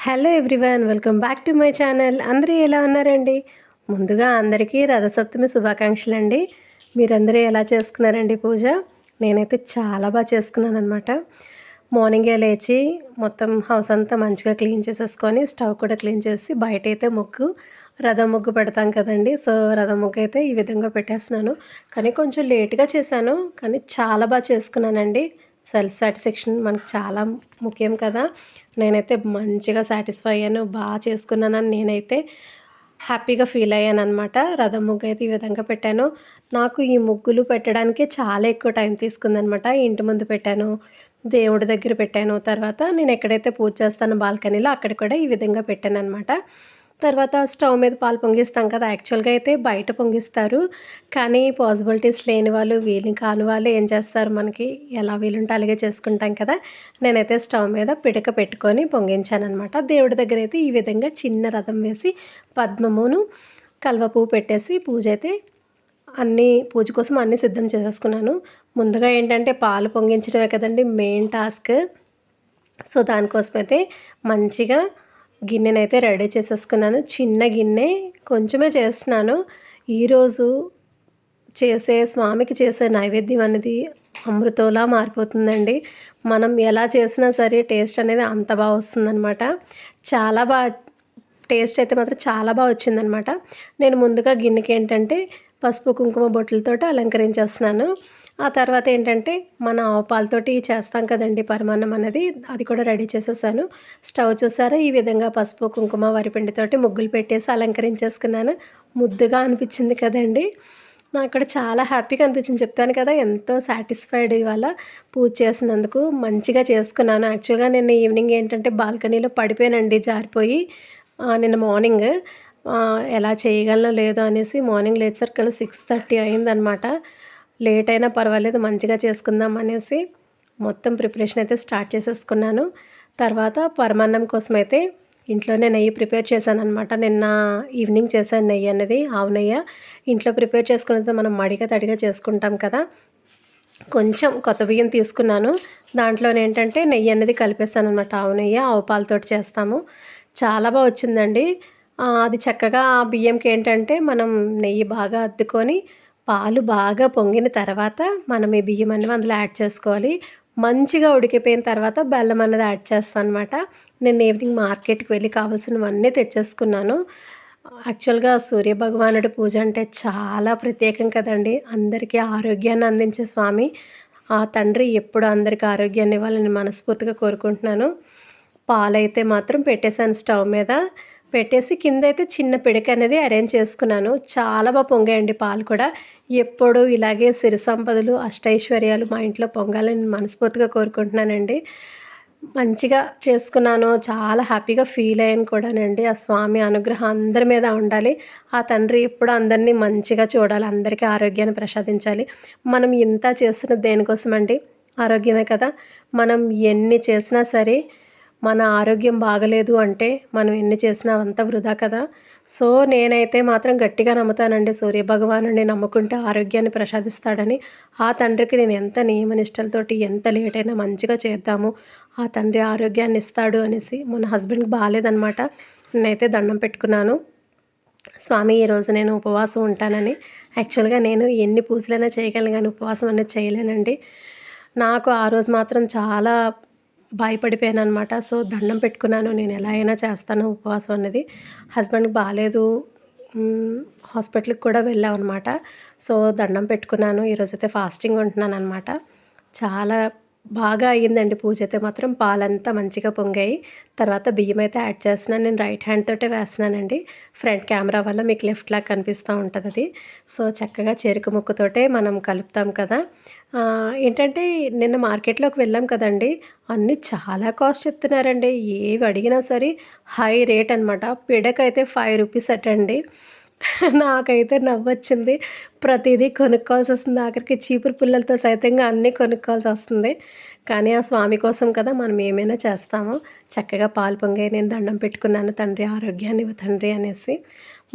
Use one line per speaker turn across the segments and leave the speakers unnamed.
Hello everyone, welcome back to my channel. అందరూ ఎలా ఉన్నారండి? ముందుగా అందరికీ రథసప్తమి శుభాకాంక్షలు అండి. మీరందరూ ఎలా చేసుకున్నారండి పూజ? నేనైతే చాలా బాగా చేసుకున్నాను అనమాట. మార్నింగే లేచి మొత్తం హౌస్ అంతా మంచిగా క్లీన్ చేసేసుకొని స్టవ్ కూడా క్లీన్ చేసి బయటైతే రథం ముగ్గు పెడతాం కదండి. సో రథం ముగ్గు అయితే ఈ విధంగా పెట్టేస్తున్నాను. కానీ కొంచెం లేట్గా చేశాను, కానీ చాలా బాగా చేసుకున్నానండి. సెల్ఫ్ సాటిస్ఫాక్షన్ మనకు చాలా ముఖ్యం కదా. నేనైతే మంచిగా సాటిస్ఫై అయ్యాను, బాగా చేసుకున్నానని నేనైతే హ్యాపీగా ఫీల్ అయ్యాను అనమాట. రథం ముగ్గు అయితే ఈ విధంగా పెట్టాను. నాకు ఈ ముగ్గులు పెట్టడానికి చాలా ఎక్కువ టైం తీసుకుందనమాట. ఇంటి ముందు పెట్టాను, దేవుడి దగ్గర పెట్టాను, తర్వాత నేను ఎక్కడైతే పూజ చేస్తానో బాల్కనీలో అక్కడ కూడా ఈ విధంగా పెట్టాను అనమాట. తర్వాత స్టవ్ మీద పాలు పొంగిస్తాం కదా, యాక్చువల్గా అయితే బయట పొంగిస్తారు. కానీ పాసిబిలిటీస్ లేని వాళ్ళు, వీలు కాని వాళ్ళు ఏం చేస్తారు, మనకి ఎలా వీలుంటే అలాగే చేసుకుంటాం కదా. నేనైతే స్టవ్ మీద పిడక పెట్టుకొని పొంగించానమాట. దేవుడి దగ్గర అయితే ఈ విధంగా చిన్న రథం వేసి పద్మమును కల్వ పువ్వు పెట్టేసి పూజ కోసం అన్నీ సిద్ధం చేసేసుకున్నాను. ముందుగా ఏంటంటే పాలు పొంగించడమే కదండి మెయిన్ టాస్క్. సో దానికోసమైతే మంచిగా గిన్నెనైతే రెడీ చేసేసుకున్నాను. చిన్న గిన్నె, కొంచెమే చేస్తున్నాను. ఈరోజు స్వామికి చేసే నైవేద్యం అనేది అమృతంలా మారిపోతుందండి. మనం ఎలా చేసినా సరే టేస్ట్ అనేది అంత బాగా వస్తుందన్నమాట. చాలా బాగా టేస్ట్ అయితే మాత్రం చాలా బాగా వచ్చిందనమాట. నేను ముందుగా గిన్నెకి ఏంటంటే పసుపు కుంకుమ బొట్లతోటి అలంకరించేస్తున్నాను. ఆ తర్వాత ఏంటంటే మన ఆవు పాలతోటి చేస్తాం కదండి పరమాన్నం అనేది, అది కూడా రెడీ చేసేసాను. స్టవ్ చూసారా, ఈ విధంగా పసుపు కుంకుమ వరిపిండితోటి ముగ్గులు పెట్టేసి అలంకరించేసుకున్నాను. ముద్దుగా అనిపించింది కదండి. నాకు కూడా చాలా హ్యాపీగా అనిపించింది. చెప్పాను కదా, ఎంతో సాటిస్ఫైడ్ ఇవాళ పూజ చేసినందుకు. మంచిగా చేసుకున్నాను. యాక్చువల్గా నిన్న ఈవినింగ్ ఏంటంటే బాల్కనీలో పడిపోయానండి, జారిపోయి. నిన్న మార్నింగ్ ఎలా చేయగలనో లేదో అనేసి మార్నింగ్ లేచేసరికి 6:30 అయిందనమాట. లేట్ అయినా పర్వాలేదు, మంచిగా చేసుకుందాం అనేసి మొత్తం ప్రిపరేషన్ అయితే స్టార్ట్ చేసేసుకున్నాను. తర్వాత పరమాన్నం కోసం అయితే ఇంట్లోనే నెయ్యి ప్రిపేర్ చేశాను అనమాట. నిన్న ఈవినింగ్ చేశాను నెయ్యి అనేది, ఆవు నెయ్యి. ఇంట్లో ప్రిపేర్ చేసుకున్నది మనం మడిగా తడిగా చేసుకుంటాం కదా. కొంచెం కొత్త బియ్యం తీసుకున్నాను, దాంట్లోనే ఏంటంటే నెయ్యి అనేది కలిపేస్తాను అనమాట. ఆవు నెయ్యి, ఆవు పాలతోటి చేస్తాము. చాలా బాగా వచ్చిందండి. అది చక్కగా ఆ బియ్యంకి ఏంటంటే మనం నెయ్యి బాగా అద్దుకొని పాలు బాగా పొంగిన తర్వాత మనం ఈ బియ్యం అనేది అందులో యాడ్ చేసుకోవాలి. మంచిగా ఉడికిపోయిన తర్వాత బెల్లం అనేది యాడ్ చేస్తాను అనమాట. నేను ఈవినింగ్ మార్కెట్కి వెళ్ళి కావాల్సినవన్నీ తెచ్చేసుకున్నాను. యాక్చువల్గా సూర్యభగవానుడి పూజ అంటే చాలా ప్రత్యేకం కదండి. అందరికీ ఆరోగ్యాన్ని అందించే స్వామి. ఆ తండ్రి ఎప్పుడు అందరికీ ఆరోగ్యాన్ని ఇవ్వాలని మనస్ఫూర్తిగా కోరుకుంటున్నాను. పాలైతే మాత్రం పెట్టేశాను స్టవ్ మీద. పెట్టేసి కిందైతే చిన్న పిడక అనేది అరేంజ్ చేసుకున్నాను. చాలా బాగా పొంగాయండి పాలు కూడా. ఎప్పుడు ఇలాగే సిరి సంపదలు, అష్టైశ్వర్యాలు మా ఇంట్లో పొంగాలని మనస్ఫూర్తిగా కోరుకుంటున్నానండి. మంచిగా చేసుకున్నాను, చాలా హ్యాపీగా ఫీల్ అయ్యాను కూడానండి. ఆ స్వామి అనుగ్రహం అందరి మీద ఉండాలి. ఆ తండ్రి ఎప్పుడు అందరినీ మంచిగా చూడాలి, అందరికీ ఆరోగ్యాన్ని ప్రసాదించాలి. మనం ఇంత చేస్తున్నది దేనికోసం అండి? ఆరోగ్యమే కదా. మనం ఎన్ని చేసినా సరే మన ఆరోగ్యం బాగలేదు అంటే మనం ఎన్ని చేసినా అంత వృధా కదా. సో నేనైతే మాత్రం గట్టిగా నమ్ముతానండి, సూర్యభగవానుడిని నమ్ముకుంటే ఆరోగ్యాన్ని ప్రసాదిస్తాడని. ఆ తండ్రికి నేను ఎంత నియమనిష్టలతోటి ఎంత లేట్ అయినా మంచిగా చేద్దాము, ఆ తండ్రి ఆరోగ్యాన్ని ఇస్తాడు అనేసి. మన హస్బెండ్కి బాగాలేదనమాట, నేనైతే దండం పెట్టుకున్నాను, స్వామి ఈరోజు నేను ఉపవాసం ఉంటానని. యాక్చువల్గా నేను ఎన్ని పూజలైనా చేయగలను కానీ ఉపవాసం అనేది చేయలేనండి. నాకు ఆ రోజు మాత్రం చాలా భయపడిపోయాను అనమాట. సో దండం పెట్టుకున్నాను, నేను ఎలా అయినా చేస్తాను ఉపవాసం అన్నది. హస్బెండ్కి బాగాలేదు, హాస్పిటల్కి కూడా వెళ్ళాం అనమాట. సో దండం పెట్టుకున్నాను. ఈరోజైతే ఫాస్టింగ్ ఉంటున్నాను అనమాట. చాలా బాగా అయ్యిందండి పూజ అయితే మాత్రం. పాలంతా మంచిగా పొంగాయి. తర్వాత బియ్యం అయితే యాడ్ చేస్తున్నాను. నేను రైట్ హ్యాండ్ తోటే వేస్తున్నానండి. ఫ్రంట్ కెమెరా వల్ల మీకు లెఫ్ట్ లాగా కనిపిస్తూ ఉంటుంది అది. సో చక్కగా చెరుకు ముక్కతోటే మనం కలుపుతాం కదా. ఏంటంటే నిన్న మార్కెట్లోకి వెళ్ళాం కదండి, అన్నీ చాలా కాస్ట్ చెప్తున్నారండి. ఏవి అడిగినా సరే హై రేట్ అనమాట. పిడకైతే 5 రూపీస్ అటండి. నాకైతే నవ్వొచ్చింది. ప్రతిదీ కొనుక్కోవాల్సి వస్తుంది. ఆఖరికి చీపురు పుల్లలతో సైతంగా అన్నీ కొనుక్కోవాల్సి వస్తుంది. కానీ ఆ స్వామి కోసం కదా మనం ఏమైనా చేస్తాము. చక్కగా పాలు పొంగాయి, నేను దండం పెట్టుకున్నాను, తండ్రి ఆరోగ్యాన్ని ఇవ్వు తండ్రి అనేసి.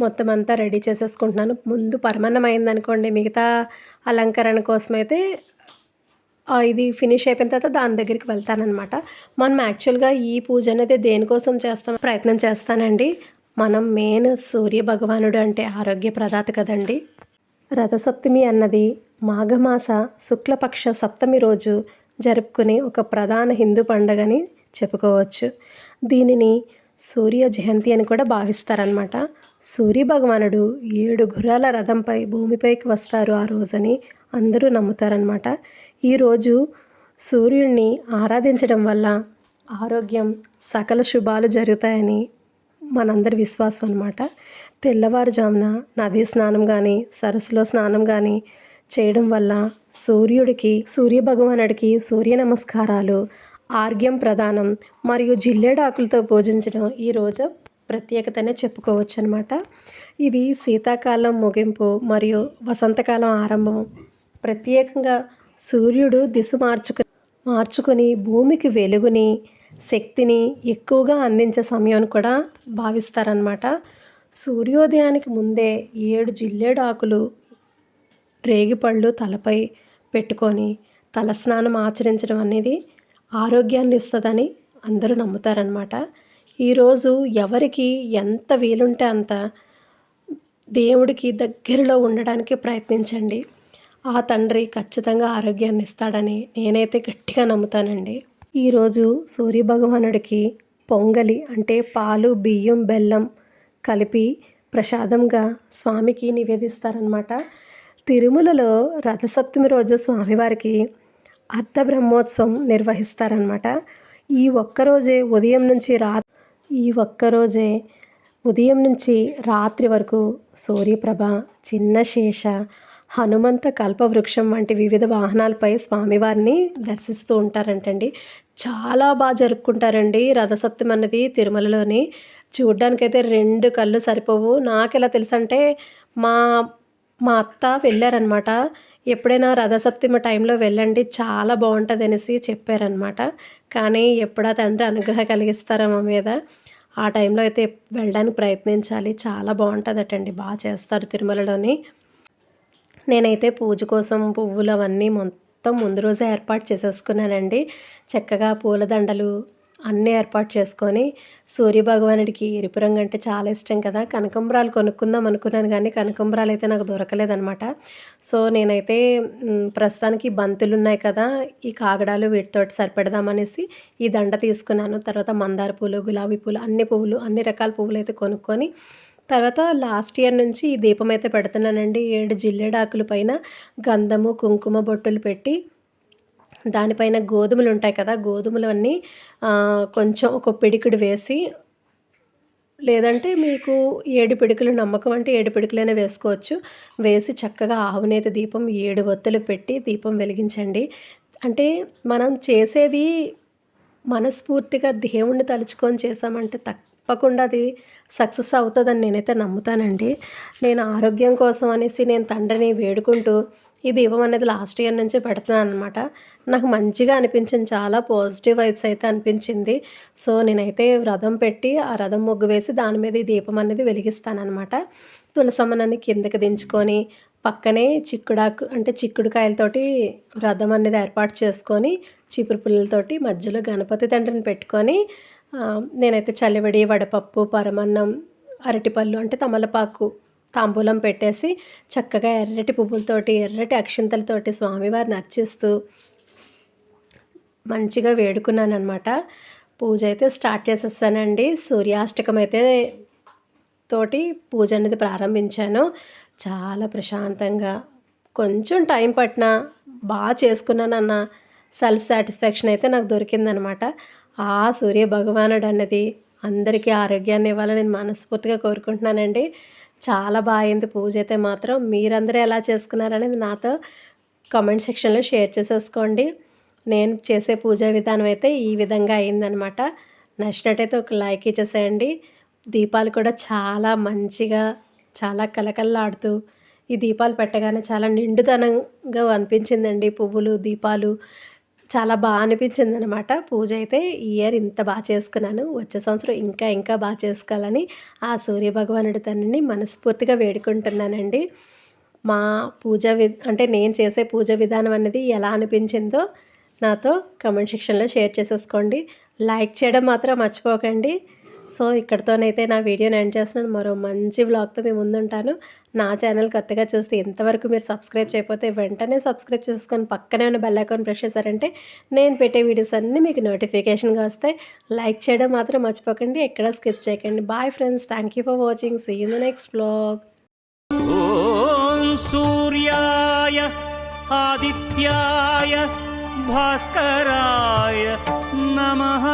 మొత్తం అంతా రెడీ చేసేసుకుంటున్నాను. ముందు పరమాన్నం అయిందనుకోండి, మిగతా అలంకరణ కోసమైతే ఇది ఫినిష్ అయిపోయిన తర్వాత దాని దగ్గరికి వెళ్తాననమాట. మనం యాక్చువల్‌గా ఈ పూజ అనేది దేనికోసం చేస్తాం ప్రయత్నం చేస్తానండి. మనం మెయిన్ సూర్య భగవానుడు అంటే ఆరోగ్య ప్రదాత కదండీ! రథసప్తమి అన్నది మాఘమాస శుక్లపక్ష సప్తమి రోజు జరుపుకునే ఒక ప్రధాన హిందూ పండుగని చెప్పుకోవచ్చు. దీనిని సూర్య జయంతి అని కూడా భావిస్తారనమాట. సూర్య భగవానుడు 7 గుర్రాల రథంపై భూమిపైకి వస్తారు ఆ రోజని అందరూ నమ్ముతారనమాట. ఈరోజు సూర్యుడిని ఆరాధించడం వల్ల ఆరోగ్యం, సకల శుభాలు జరుగుతాయని మనందరి విశ్వాసం అనమాట. తెల్లవారుజామున నదీ స్నానం కానీ సరస్సులో స్నానం కానీ చేయడం వల్ల సూర్య భగవానుడికి సూర్య నమస్కారాలు, ఆర్ఘ్యం ప్రదానం మరియు జిల్లేడాకులతో పూజించడం ఈరోజు ప్రత్యేకతనే చెప్పుకోవచ్చు అనమాట. ఇది శీతాకాలం ముగింపు మరియు వసంతకాలం ఆరంభం. ప్రత్యేకంగా సూర్యుడు దిశ మార్చుకొని భూమికి వెలుగుని, శక్తిని ఎక్కువగా అందించే సమయం కూడా భావిస్తారనమాట. సూర్యోదయానికి ముందే 7 జిల్లేడాకులు, రేగిపళ్ళు తలపై పెట్టుకొని తలస్నానం ఆచరించడం అనేది ఆరోగ్యాన్ని ఇస్తుందని అందరూ నమ్ముతారనమాట. ఈరోజు ఎవరికి ఎంత వీలుంటే అంత దేవుడికి దగ్గరలో ఉండడానికి ప్రయత్నించండి. ఆ తండ్రి ఖచ్చితంగా ఆరోగ్యాన్ని ఇస్తాడని నేనైతే గట్టిగా నమ్ముతానండి. ఈరోజు సూర్యభగవానుడికి పొంగలి అంటే పాలు, బియ్యం, బెల్లం కలిపి ప్రసాదంగా స్వామికి నివేదిస్తారనమాట. తిరుమలలో రథసప్తమి రోజు స్వామివారికి అర్ధబ్రహ్మోత్సవం నిర్వహిస్తారనమాట. ఈ ఒక్కరోజే ఉదయం నుంచి రాత్రి వరకు సూర్యప్రభ, చిన్న శేష, హనుమంత కల్పవృక్షం వంటి వివిధ వాహనాలపై స్వామివారిని దర్శిస్తూ ఉంటారంటండి. చాలా బాగా జరుపుకుంటారండి రథసప్తమి అన్నది తిరుమలలోని. చూడ్డానికైతే 2 కళ్ళు సరిపోవు. నాకెలా తెలుసంటే మా మా అత్త వెళ్ళారనమాట. ఎప్పుడైనా రథసప్తమి టైంలో వెళ్ళండి చాలా బాగుంటుంది అనేసి చెప్పారనమాట. కానీ ఎప్పుడా తండ్రి అనుగ్రహం కలిగిస్తారా మా మీద, ఆ టైంలో అయితే వెళ్ళడానికి ప్రయత్నించాలి. చాలా బాగుంటుందటండి, బాగా చేస్తారు తిరుమలలోని. నేనైతే పూజ కోసం పువ్వులు అవన్నీ మొత్తం ముందు రోజే ఏర్పాటు చేసేసుకున్నానండి. చక్కగా పూలదండలు అన్నీ ఏర్పాటు చేసుకొని సూర్యభగవానుడికి ఎరుపు రంగు అంటే చాలా ఇష్టం కదా, కనకంబరాలు కొనుక్కుందాం అనుకున్నాను కానీ కనకంబరాలు అయితే నాకు దొరకలేదనమాట. సో నేనైతే ప్రస్తుతానికి బంతులు ఉన్నాయి కదా, ఈ కాగడాలు వీటితోటి సరిపెడదామనేసి ఈ దండ తీసుకున్నాను. తర్వాత మందార పూలు, గులాబీ పూలు, అన్ని రకాల పువ్వులు అయితే కొనుక్కొని తర్వాత లాస్ట్ ఇయర్ నుంచి ఈ దీపం అయితే పెడుతున్నానండి. 7 జిల్లేడాకుల పైన గంధము, కుంకుమ బొట్టులు పెట్టి దానిపైన గోధుమలు ఉంటాయి కదా, గోధుమలు అన్నీ కొంచెం ఒక పిడికిడు వేసి, లేదంటే మీకు 7 పిడికలు నమ్మకం అంటే 7 పిడికలైనా వేసుకోవచ్చు. వేసి చక్కగా ఆవునేతి దీపం 7 ఒత్తులు పెట్టి దీపం వెలిగించండి. అంటే మనం చేసేది మనస్ఫూర్తిగా దేవుణ్ణి తలుచుకొని చేసామంటే తప్పకుండా అది సక్సెస్ అవుతుందని నేనైతే నమ్ముతానండి. నేను ఆరోగ్యం కోసం అనేసి నేను తండ్రిని వేడుకుంటూ ఈ దీపం అనేది లాస్ట్ ఇయర్ నుంచి పెడుతున్నాను అనమాట. నాకు మంచిగా అనిపించింది, చాలా పాజిటివ్ వైబ్స్ అయితే అనిపించింది. సో నేనైతే రథం పెట్టి ఆ రథం ముగ్గు వేసి దాని మీద ఈ దీపం అనేది వెలిగిస్తానమాట. తులసమ్మనని కిందకి దించుకొని పక్కనే చిక్కుడాకు అంటే చిక్కుడుకాయలతోటి రథం అనేది ఏర్పాటు చేసుకొని చీపురు పుల్లలతోటి మధ్యలో గణపతి తండ్రిని పెట్టుకొని నేనైతే చలివిడి, వడపప్పు, పరమన్నం, అరటిపళ్ళు అంటే తమలపాకు తాంబూలం పెట్టేసి చక్కగా ఎర్రటి పువ్వులతోటి, ఎర్రటి అక్షింతలతోటి స్వామివారిని అర్చిస్తూ మంచిగా వేడుకున్నానమాట. పూజ అయితే స్టార్ట్ చేసేసానండి. సూర్యాష్టకం అయితే తోటి పూజ అనేది ప్రారంభించాను. చాలా ప్రశాంతంగా, కొంచెం టైం పట్టినా బాగా చేసుకున్నానన్న సెల్ఫ్ సాటిస్ఫాక్షన్ అయితే నాకు దొరికిందనమాట. ఆ సూర్య భగవానుడు అన్నది అందరికీ ఆరోగ్యాన్ని ఇవ్వాలని నేను మనస్ఫూర్తిగా కోరుకుంటున్నానండి. చాలా బాగా అయింది పూజ అయితే మాత్రం. మీరందరూ ఎలా చేసుకున్నారనేది నాతో కామెంట్ సెక్షన్లో షేర్ చేసేసుకోండి. నేను చేసే పూజా విధానం అయితే ఈ విధంగా అయిందనమాట. నచ్చినట్టయితే ఒక లైక్ ఇచ్చేసేయండి. దీపాలు కూడా చాలా మంచిగా, చాలా కలకల్లాడుతూ ఈ దీపాలు పెట్టగానే చాలా నిండుదనంగా అనిపించిందండి. పువ్వులు, దీపాలు చాలా బాగా అనిపించింది అనమాట. పూజ అయితే ఈ ఇయర్ ఇంత బాగా చేసుకున్నాను. వచ్చే సంవత్సరం ఇంకా బాగా చేసుకోవాలని ఆ సూర్య భగవానుడి తండ్రిని మనస్ఫూర్తిగా వేడుకుంటున్నానండి. మా పూజ అంటే నేను చేసే పూజ విధానం అనేది ఎలా అనిపించిందో నాతో కామెంట్ సెక్షన్లో షేర్ చేసేసుకోండి. లైక్ చేయడం మాత్రం మర్చిపోకండి. సో ఇక్కడితోనైతే నా వీడియోని ఎండ్ చేస్తున్నాను. మరో మంచి వ్లాగ్తో మీ ముందుంటాను. నా ఛానల్ కొత్తగా చూస్తే ఇంతవరకు మీరు సబ్స్క్రైబ్ చేయకపోతే వెంటనే సబ్స్క్రైబ్ చేసుకొని పక్కనే ఉన్న బెల్ ఐకాన్ ప్రెస్ చేశారంటే నేను పెట్టే వీడియోస్ అన్నీ మీకు నోటిఫికేషన్గా వస్తాయి. లైక్ చేయడం మాత్రం మర్చిపోకండి. ఎక్కడ స్కిప్ చేయకండి. Bye friends. Thank you for watching. See you in the next vlog.
ఓం సూర్యాయ ఆదిత్యాయ భాస్కరాయ నమః.